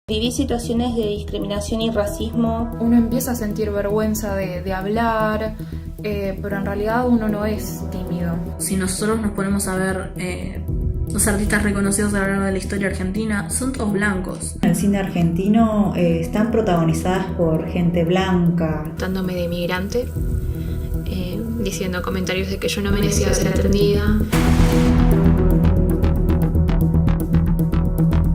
Viví situaciones de discriminación y racismo. Uno empieza a sentir vergüenza de hablar, pero en realidad uno no es tímido. Si nosotros nos ponemos a ver los artistas reconocidos a lo largo de la historia argentina, son todos blancos. El cine argentino están protagonizadas por gente blanca. Tratándome de migrante, diciendo comentarios de que yo no merecía ser atendida.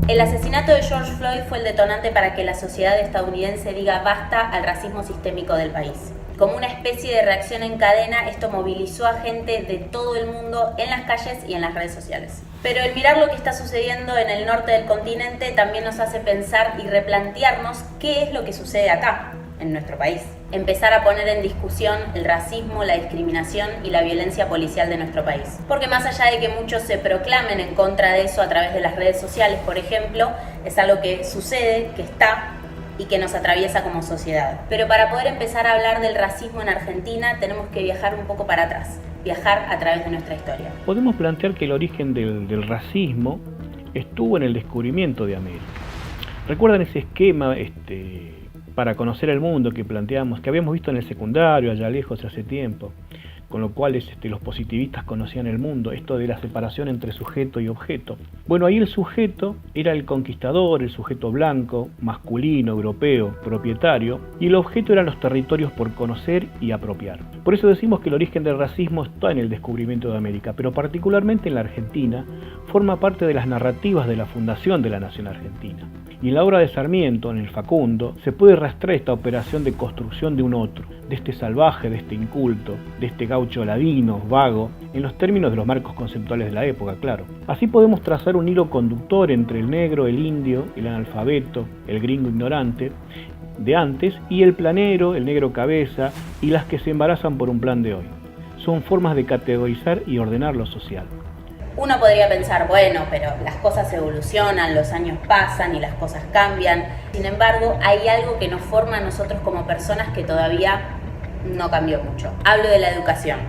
El asesinato de George Floyd fue el detonante para que la sociedad estadounidense diga basta al racismo sistémico del país. Como una especie de reacción en cadena, esto movilizó a gente de todo el mundo en las calles y en las redes sociales. Pero el mirar lo que está sucediendo en el norte del continente también nos hace pensar y replantearnos qué es lo que sucede acá, en nuestro país. Empezar a poner en discusión el racismo, la discriminación y la violencia policial de nuestro país. Porque más allá de que muchos se proclamen en contra de eso a través de las redes sociales, por ejemplo, es algo que sucede, que está y que nos atraviesa como sociedad. Pero para poder empezar a hablar del racismo en Argentina tenemos que viajar un poco para atrás, viajar a través de nuestra historia. Podemos plantear que el origen del racismo estuvo en el descubrimiento de América. ¿Recuerdan ese esquema para conocer el mundo que planteamos, que habíamos visto en el secundario, allá lejos hace tiempo, con lo cual los positivistas conocían el mundo, esto de la separación entre sujeto y objeto? Bueno, ahí el sujeto era el conquistador, el sujeto blanco, masculino, europeo, propietario, y el objeto eran los territorios por conocer y apropiar. Por eso decimos que el origen del racismo está en el descubrimiento de América, pero particularmente en la Argentina, forma parte de las narrativas de la fundación de la nación argentina. Y en la obra de Sarmiento, en el Facundo, se puede rastrear esta operación de construcción de un otro, de este salvaje, de este inculto, de este gaucho ladino, vago, en los términos de los marcos conceptuales de la época, claro. Así podemos trazar un hilo conductor entre el negro, el indio, el analfabeto, el gringo ignorante de antes, y el planero, el negro cabeza, y las que se embarazan por un plan de hoy. Son formas de categorizar y ordenar lo social. Uno podría pensar, bueno, pero las cosas evolucionan, los años pasan y las cosas cambian. Sin embargo, hay algo que nos forma a nosotros como personas que todavía no cambió mucho. Hablo de la educación,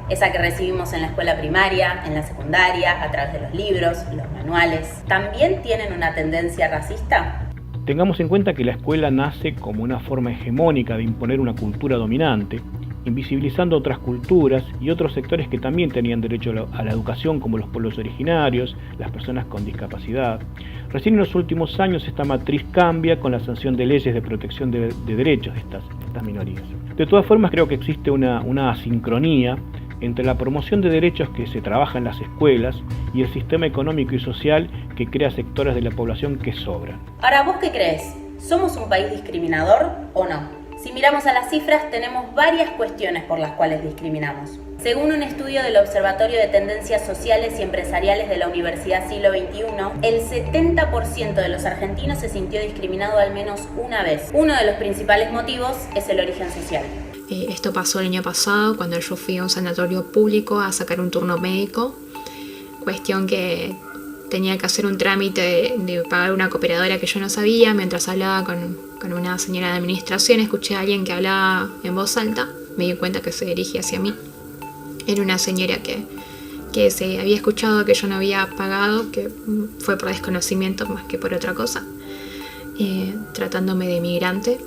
esa que recibimos en la escuela primaria, en la secundaria, a través de los libros, los manuales. ¿También tienen una tendencia racista? Tengamos en cuenta que la escuela nace como una forma hegemónica de imponer una cultura dominante, invisibilizando otras culturas y otros sectores que también tenían derecho a la educación, como los pueblos originarios, las personas con discapacidad. Recién en los últimos años esta matriz cambia con la sanción de leyes de protección de derechos de estas minorías. De todas formas, creo que existe una asincronía entre la promoción de derechos que se trabaja en las escuelas y el sistema económico y social que crea sectores de la población que sobran. Ahora, ¿vos qué crees? ¿Somos un país discriminador o no? Si miramos a las cifras, tenemos varias cuestiones por las cuales discriminamos. Según un estudio del Observatorio de Tendencias Sociales y Empresariales de la Universidad Siglo XXI, el 70% de los argentinos se sintió discriminado al menos una vez. Uno de los principales motivos es el origen social. Esto pasó el año pasado cuando yo fui a un sanatorio público a sacar un turno médico, cuestión que tenía que hacer un trámite de pagar una cooperadora que yo no sabía. Mientras hablaba con una señora de administración, escuché a alguien que hablaba en voz alta, me di cuenta que se dirigía hacia mí. Era una señora que se había escuchado que yo no había pagado, que fue por desconocimiento más que por otra cosa, tratándome de migrante,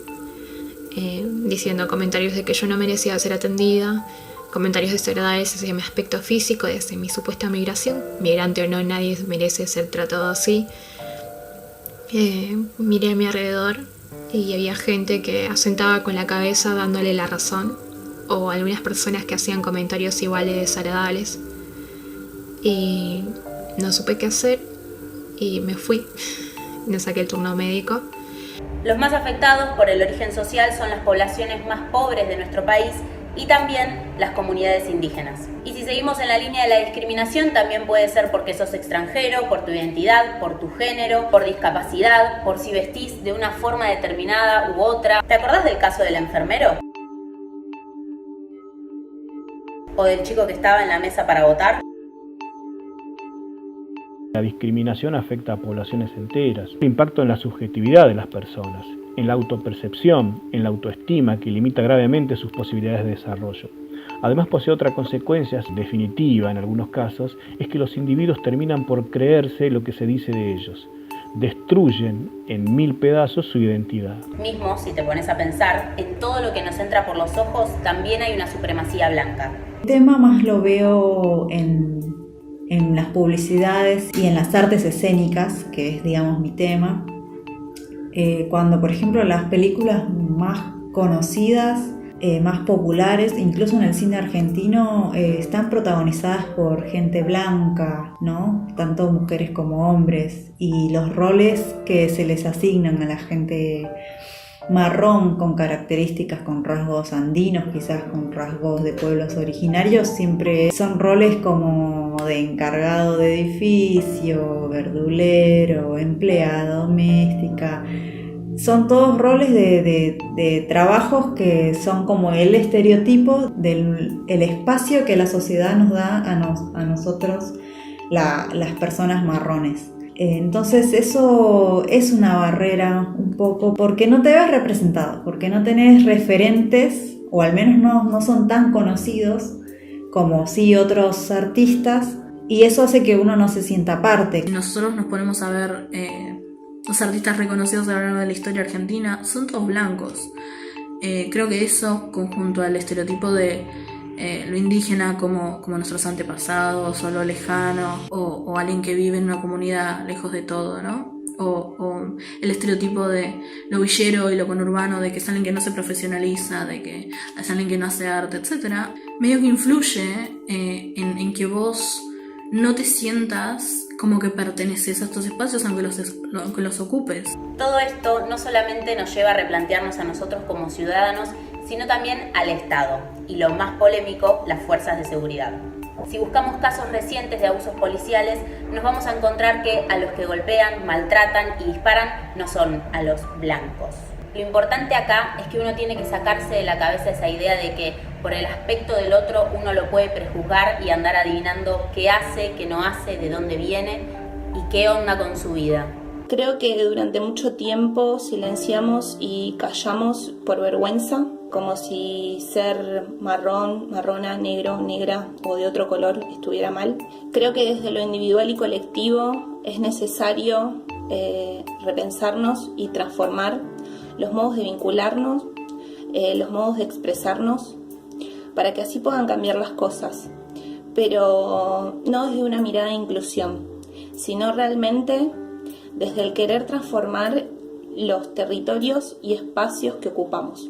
diciendo comentarios de que yo no merecía ser atendida, comentarios desagradables hacia mi aspecto físico, desde mi supuesta migración. Migrante o no, nadie merece ser tratado así. Miré a mi alrededor y había gente que asentaba con la cabeza dándole la razón, o algunas personas que hacían comentarios igual de desagradables. Y no supe qué hacer y me fui. No saqué el turno médico. Los más afectados por el origen social son las poblaciones más pobres de nuestro país y también las comunidades indígenas. Y si seguimos en la línea de la discriminación, también puede ser porque sos extranjero, por tu identidad, por tu género, por discapacidad, por si vestís de una forma determinada u otra. ¿Te acordás del caso del enfermero? ¿O del chico que estaba en la mesa para votar? La discriminación afecta a poblaciones enteras. El impacto en la subjetividad de las personas, en la autopercepción, en la autoestima, que limita gravemente sus posibilidades de desarrollo. Además, posee otra consecuencia definitiva en algunos casos, es que los individuos terminan por creerse lo que se dice de ellos. destruyen en 1000 pedazos su identidad. Mismo, si te pones a pensar, en todo lo que nos entra por los ojos también hay una supremacía blanca. El tema más lo veo en las publicidades y en las artes escénicas, que es, digamos, mi tema. Cuando, por ejemplo, las películas más conocidas, más populares, incluso en el cine argentino, están protagonizadas por gente blanca, ¿no? Tanto mujeres como hombres, y los roles que se les asignan a la gente marrón, con características, con rasgos andinos, quizás con rasgos de pueblos originarios, siempre son roles como de encargado de edificio, verdulero, empleada doméstica. Son todos roles de trabajos que son como el estereotipo del el espacio que la sociedad nos da a nosotros, las personas marrones. Entonces eso es una barrera un poco, porque no te ves representado, porque no tenés referentes, o al menos no son tan conocidos como sí otros artistas, y eso hace que uno no se sienta parte. Si nosotros nos ponemos a ver los artistas reconocidos a lo largo de la historia argentina, son todos blancos. Creo que eso, conjunto al estereotipo de lo indígena como nuestros antepasados, o lo lejano, o alguien que vive en una comunidad lejos de todo, ¿no? O el estereotipo de lo villero y lo conurbano, de que es alguien que no se profesionaliza, de que es alguien que no hace arte, etc. Medio que influye en que vos no te sientas como que perteneces a estos espacios aunque los ocupes. Todo esto no solamente nos lleva a replantearnos a nosotros como ciudadanos, sino también al Estado y, lo más polémico, las fuerzas de seguridad. Si buscamos casos recientes de abusos policiales, nos vamos a encontrar que a los que golpean, maltratan y disparan no son a los blancos. Lo importante acá es que uno tiene que sacarse de la cabeza esa idea de que por el aspecto del otro uno lo puede prejuzgar y andar adivinando qué hace, qué no hace, de dónde viene y qué onda con su vida. Creo que durante mucho tiempo silenciamos y callamos por vergüenza, como si ser marrón, marrona, negro, negra o de otro color estuviera mal. Creo que desde lo individual y colectivo es necesario repensarnos y transformar los modos de vincularnos, los modos de expresarnos, para que así puedan cambiar las cosas. Pero no desde una mirada de inclusión, sino realmente desde el querer transformar los territorios y espacios que ocupamos.